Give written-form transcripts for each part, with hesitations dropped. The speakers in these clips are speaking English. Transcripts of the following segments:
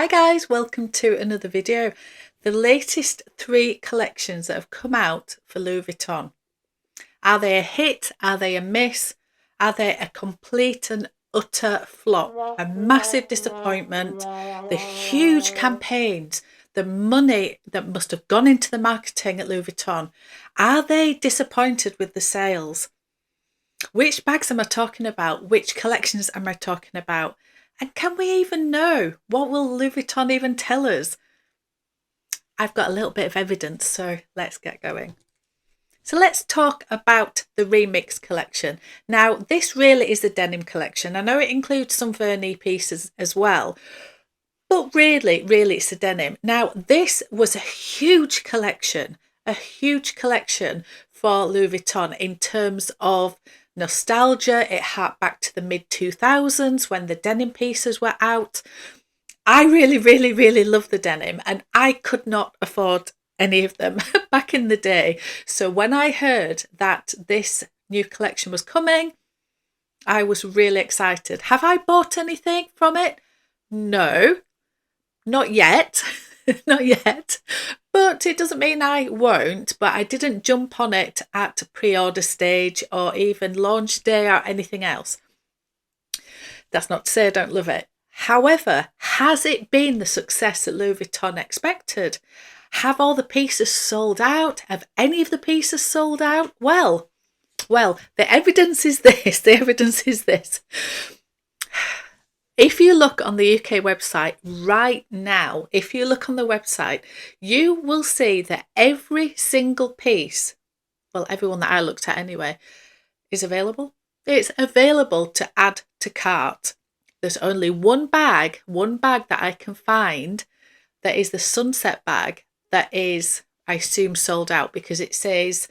Hi guys, welcome to another video. The latest 3 collections that have come out for Louis Vuitton. Are they a hit? Are they a miss? Are they a complete and utter flop? A massive disappointment? The huge campaigns, the money that must have gone into the marketing at Louis Vuitton. Are they disappointed with the sales? Which bags am I talking about? Which collections am I talking about? And can we even know? What will Louis Vuitton even tell us? I've got a little bit of evidence, so let's get going. So let's talk about the Remix collection. Now, this really is the denim collection. I know it includes some vernis pieces as well, but really, it's the denim. Now, this was a huge collection for Louis Vuitton in terms of nostalgia. It harked back to the mid-2000s when the denim pieces were out. I really love the denim, and I could not afford any of them back in the day. So when I heard that this new collection was coming, I was really excited. Have I bought anything from it? No, not yet. Not yet. But it doesn't mean I won't, but I didn't jump on it at pre-order stage or even launch day or anything else. That's not to say I don't love it. However, has it been the success that Louis Vuitton expected? Have all the pieces sold out? Have any of the pieces sold out? Well, the evidence is this. If you look on the UK website right now, you will see that every single piece, well, everyone that I looked at anyway, is available. It's available to add to cart. There's only one bag that I can find that is the sunset bag that is, I assume, sold out, because it says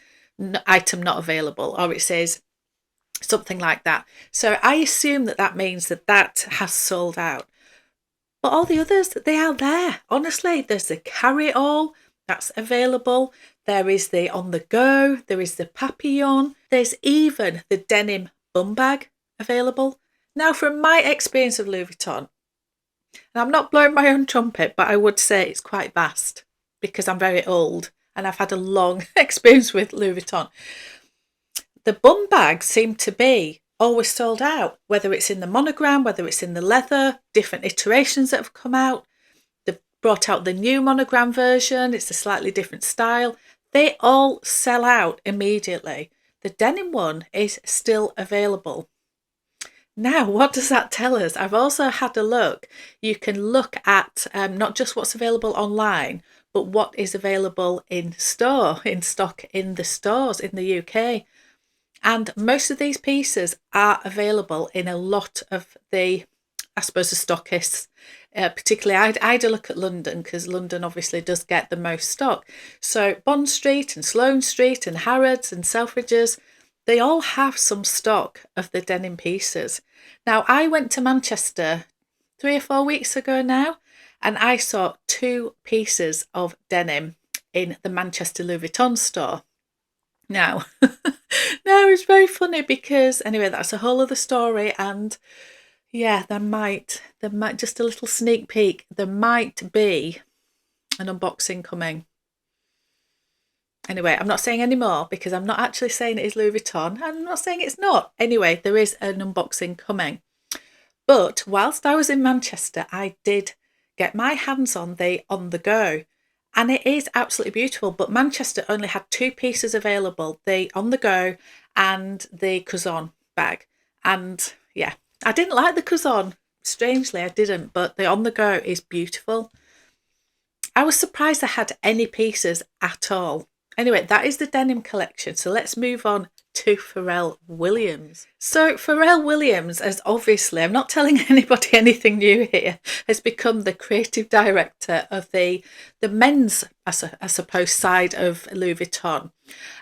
item not available, or it says something like that. So I assume that means that has sold out. But all the others, they are there. Honestly, there's the carry-all that's available. There is the on the go. There is the papillon. There's even the denim bum bag available. Now, from my experience of Louis Vuitton, and I'm not blowing my own trumpet, but I would say it's quite vast because I'm very old and I've had a long experience with Louis Vuitton. The bum bags seem to be always sold out, whether it's in the monogram, whether it's in the leather, different iterations that have come out. They've brought out the new monogram version. It's a slightly different style. They all sell out immediately. The denim one is still available. Now, what does that tell us? I've also had a look. You can look at not just what's available online, but what is available in stock in the stores in the UK. And most of these pieces are available in a lot of the, I suppose, the stockists. Particularly, I had a look at London, because London obviously does get the most stock. So Bond Street and Sloane Street and Harrods and Selfridges, they all have some stock of the denim pieces. Now, I went to Manchester 3 or 4 weeks ago now, and I saw 2 pieces of denim in the Manchester Louis Vuitton store. Now, it's very funny because, anyway, that's a whole other story. And yeah, there might, just a little sneak peek, there might be an unboxing coming. Anyway, I'm not saying any more because I'm not actually saying it is Louis Vuitton, and I'm not saying it's not. Anyway, there is an unboxing coming. But whilst I was in Manchester, I did get my hands on the on the go. And it is absolutely beautiful, but Manchester only had 2 pieces available, the on the go and the Cousin bag. And yeah, I didn't like the Cousin. Strangely, I didn't, but the on the go is beautiful. I was surprised I had any pieces at all. Anyway, that is the denim collection. So let's move on to Pharrell Williams. So Pharrell Williams has obviously, I'm not telling anybody anything new here, has become the creative director of the men's, I suppose, side of Louis Vuitton.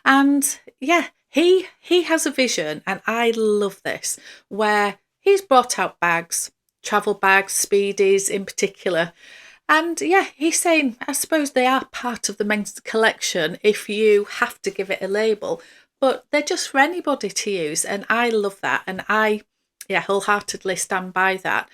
And yeah, he has a vision, and I love this, where he's brought out bags, travel bags, speedies in particular. And yeah, he's saying, I suppose they are part of the men's collection if you have to give it a label, but they're just for anybody to use. And I love that. And I yeah, wholeheartedly stand by that.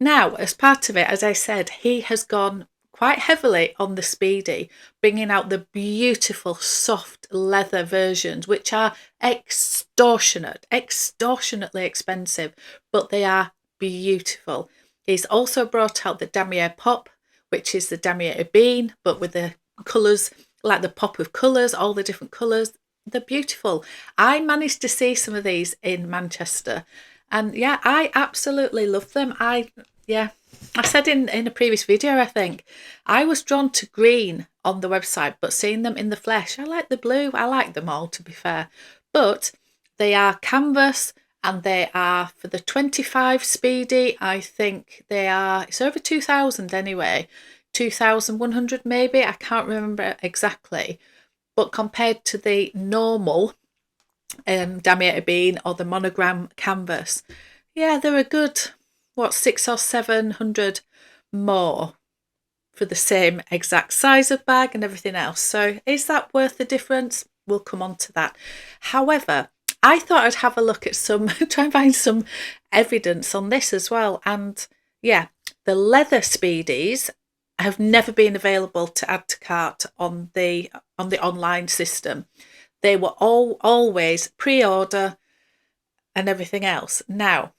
Now, as part of it, as I said, he has gone quite heavily on the Speedy, bringing out the beautiful soft leather versions, which are extortionately expensive, but they are beautiful. He's also brought out the damier pop, which is the damier bean, but with the colours, like the pop of colours, all the different colours. They're beautiful. I managed to see some of these in Manchester, and yeah, I absolutely love them. I said in a previous video, I think, I was drawn to green on the website, but seeing them in the flesh, I like the blue. I like them all, to be fair. But they are canvas, and they are for the 25 Speedy. I think it's over 2,000 anyway. 2,100 maybe. I can't remember exactly. But compared to the normal damier bean or the monogram canvas, yeah, they're a good, 600 or 700 more for the same exact size of bag and everything else. So is that worth the difference? We'll come on to that. However, I thought I'd have a look at try and find some evidence on this as well. And yeah, the leather Speedies have never been available to add to cart on the online system. They were always pre-order and everything else. Now,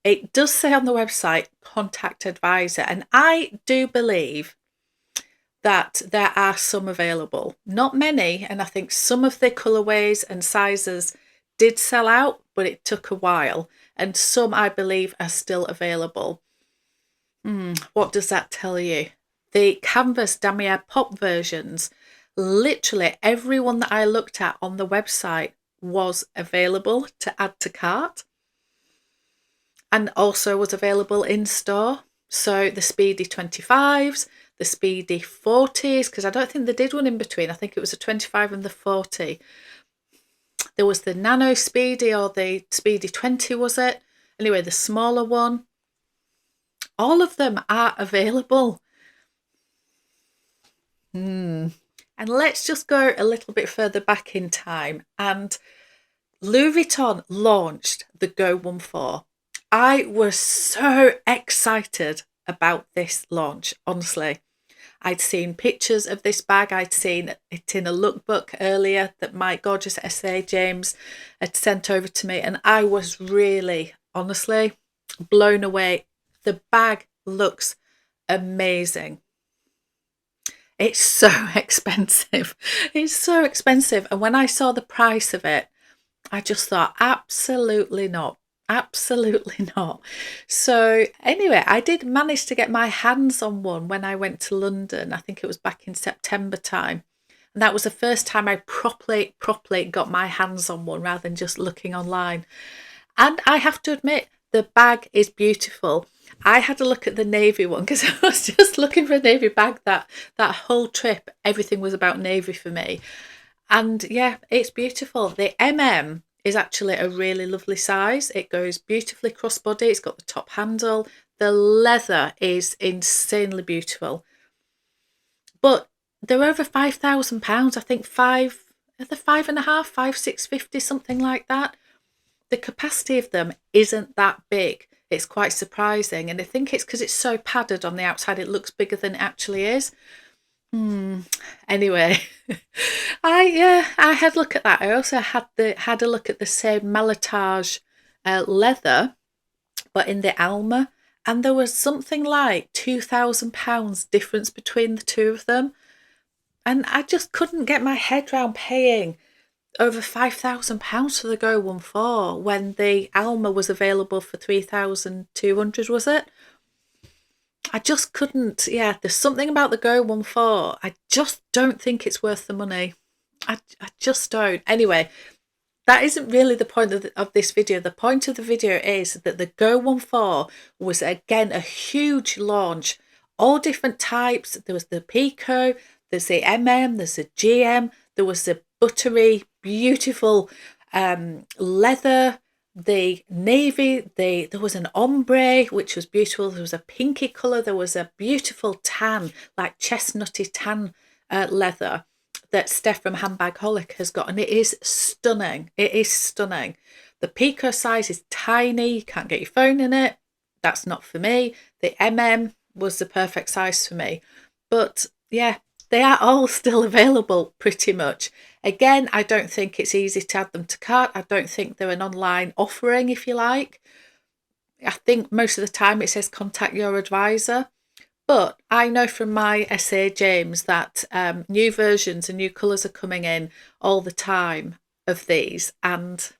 it does say on the website, contact advisor, and I do believe that there are some available. Not many, and I think some of the colourways and sizes did sell out, but it took a while, and some, I believe, are still available. What does that tell you? The canvas damier pop versions, literally everyone that I looked at on the website was available to add to cart, and also was available in store. So the Speedy 25s, the Speedy 40s, because I don't think they did one in between. I think it was a 25 and the 40. There was the Nano Speedy, or the Speedy 20, was it? Anyway, the smaller one. All of them are available. And let's just go a little bit further back in time. And Louis Vuitton launched the Go 14. I was so excited about this launch, honestly. I'd seen pictures of this bag. I'd seen it in a lookbook earlier that my gorgeous SA James had sent over to me, and I was really, honestly, blown away. The bag looks amazing. It's so expensive. It's so expensive. And when I saw the price of it, I just thought, absolutely not. Absolutely not. So anyway, I did manage to get my hands on one when I went to London. I think it was back in September time. And that was the first time I properly got my hands on one rather than just looking online. And I have to admit, the bag is beautiful. I had a look at the navy one because I was just looking for a navy bag that whole trip. Everything was about navy for me. And yeah, it's beautiful. The MM is actually a really lovely size. It goes beautifully crossbody. It's got the top handle. The leather is insanely beautiful. But they're over £5,000. I think £5.5, 650, something like that. The capacity of them isn't that big. It's quite surprising. And I think it's because it's so padded on the outside, it looks bigger than it actually is. Anyway, I had a look at that. I also had a look at the same Malatage leather, but in the Alma, and there was something like £2,000 difference between the two of them, and I just couldn't get my head around paying over £5,000 for the Go 14 when the Alma was available for 3,200, was it? I just couldn't. Yeah, there's something about the Go 14. I just don't think it's worth the money. I just don't. Anyway, that isn't really the point of this video. The point of the video is that the Go 14 was, again, a huge launch. All different types. There was the Pico, there's the MM, there's the GM, there was the buttery, beautiful leather, the navy, there was an ombre, which was beautiful. There was a pinky colour. There was a beautiful tan, like chestnutty tan leather that Steph from Handbagaholic has got, and it is stunning. It is stunning. The Pico size is tiny, you can't get your phone in it. That's not for me. The was the perfect size for me. But yeah, they are all still available pretty much. Again, I don't think it's easy to add them to cart. I don't think they're an online offering, if you like. I think most of the time it says contact your advisor. But I know from my SA James that new versions and new colours are coming in all the time of these. And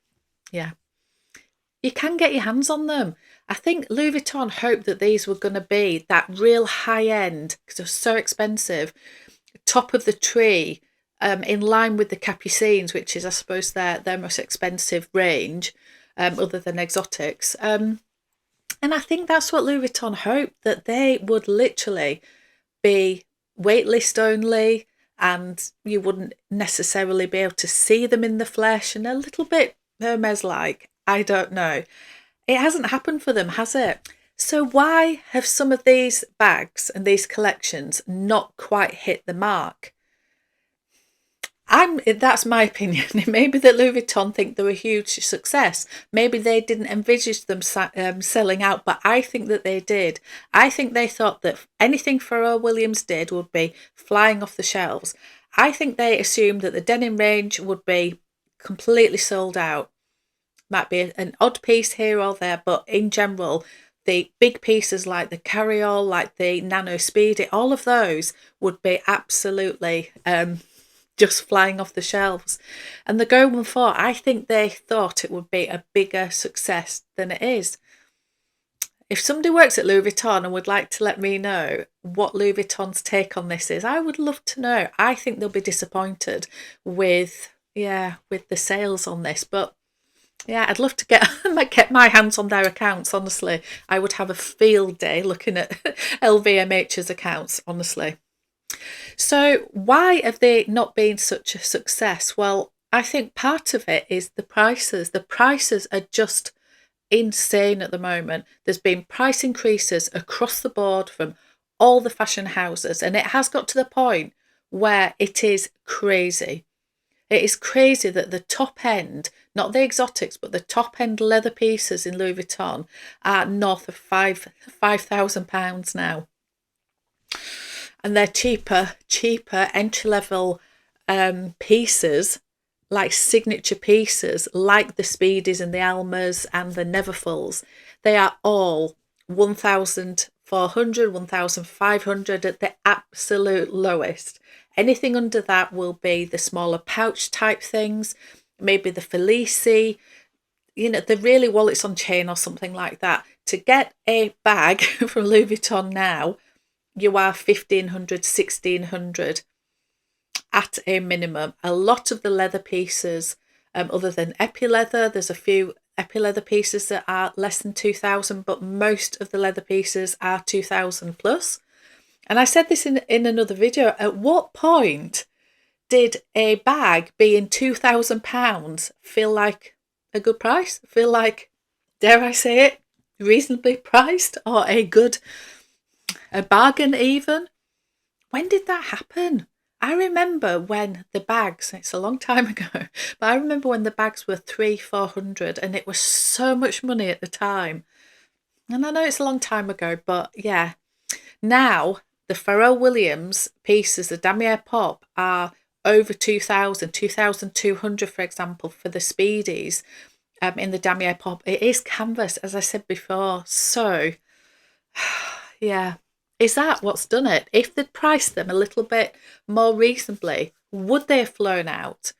yeah, you can get your hands on them. I think Louis Vuitton hoped that these were going to be that real high end, because they're so expensive, top of the tree, in line with the Capucines, which is, I suppose, their most expensive range, other than exotics. And I think that's what Louis Vuitton hoped, that they would literally be waitlist only, and you wouldn't necessarily be able to see them in the flesh, and a little bit Hermes-like. I don't know. It hasn't happened for them, has it? So why have some of these bags and these collections not quite hit the mark? That's my opinion. It may be that Louis Vuitton think they're a huge success. Maybe they didn't envisage them selling out, but I think that they did. I think they thought that anything Pharrell Williams did would be flying off the shelves. I think they assumed that the denim range would be completely sold out. Might be an odd piece here or there, but in general, the big pieces like the Carryall, like the Nano Speedy, all of those would be absolutely just flying off the shelves. And the Go 14, I think they thought it would be a bigger success than it is. If somebody works at Louis Vuitton and would like to let me know what Louis Vuitton's take on this is, I would love to know. I think they'll be disappointed with the sales on this, but yeah, I'd love to get my hands on their accounts, honestly. I would have a field day looking at LVMH's accounts, honestly. So why have they not been such a success? Well, I think part of it is the prices. The prices are just insane at the moment. There's been price increases across the board from all the fashion houses, and it has got to the point where it is crazy. It is crazy that the top end, not the exotics, but the top end leather pieces in Louis Vuitton are north of £5,000 now. And they're cheaper entry-level pieces, like signature pieces, like the Speedies and the Almas and the Neverfulls. They are all 1,400, 1,500 at the absolute lowest. Anything under that will be the smaller pouch type things, maybe the Felici, the really wallets on chain or something like that. To get a bag from Louis Vuitton now, you are 1,500, 1,600 at a minimum. A lot of the leather pieces, other than epi-leather, there's a few epi-leather pieces that are less than 2,000, but most of the leather pieces are 2,000 plus. And I said this in another video. At what point did a bag being £2,000 feel like a good price? Feel like, dare I say it, reasonably priced, or a bargain even? When did that happen? I remember when the bags, it's a long time ago, but I remember when the bags were 300-400 and it was so much money at the time. And I know it's a long time ago, but yeah. Now, the Pharrell Williams pieces, the Damier Pop, are over 2,000, 2,200, for example, for the Speedies in the Damier Pop. It is canvas, as I said before. So, yeah. Is that what's done it? If they'd priced them a little bit more reasonably, would they have flown out?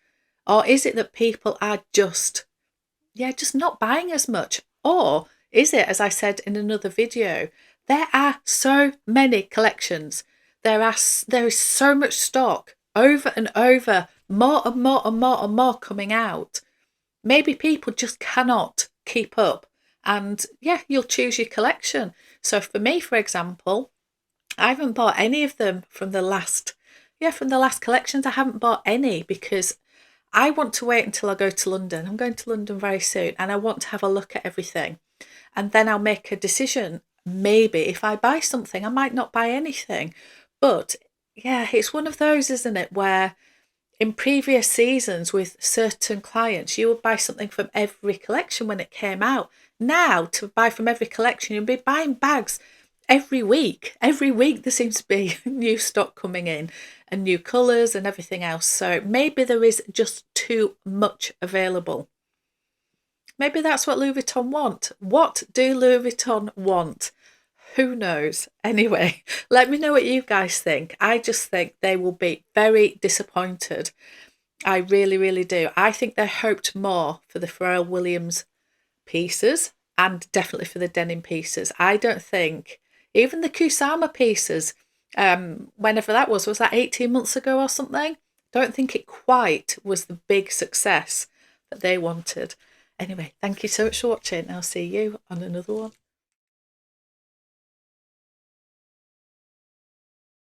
Or is it that people are just not buying as much? Or is it, as I said in another video, there are so many collections. There is so much stock over and over, more and more and more and more coming out. Maybe people just cannot keep up. And yeah, you'll choose your collection. So for me, for example, I haven't bought any of them from the last collections. I haven't bought any because I want to wait until I go to London. I'm going to London very soon and I want to have a look at everything. And then I'll make a decision. Maybe if I buy something, I might not buy anything. But yeah, it's one of those, isn't it, where in previous seasons with certain clients, you would buy something from every collection when it came out. Now, to buy from every collection, you'll be buying bags every week. Every week there seems to be new stock coming in and new colours and everything else. So maybe there is just too much available. Maybe that's what Louis Vuitton want. What do Louis Vuitton want? Who knows? Anyway, let me know what you guys think. I just think they will be very disappointed. I really, really do. I think they hoped more for the Pharrell Williams pieces and definitely for the denim pieces. I don't think, even the Kusama pieces, whenever that was that 18 months ago or something? Don't think it quite was the big success that they wanted. Anyway, thank you so much for watching. I'll see you on another one.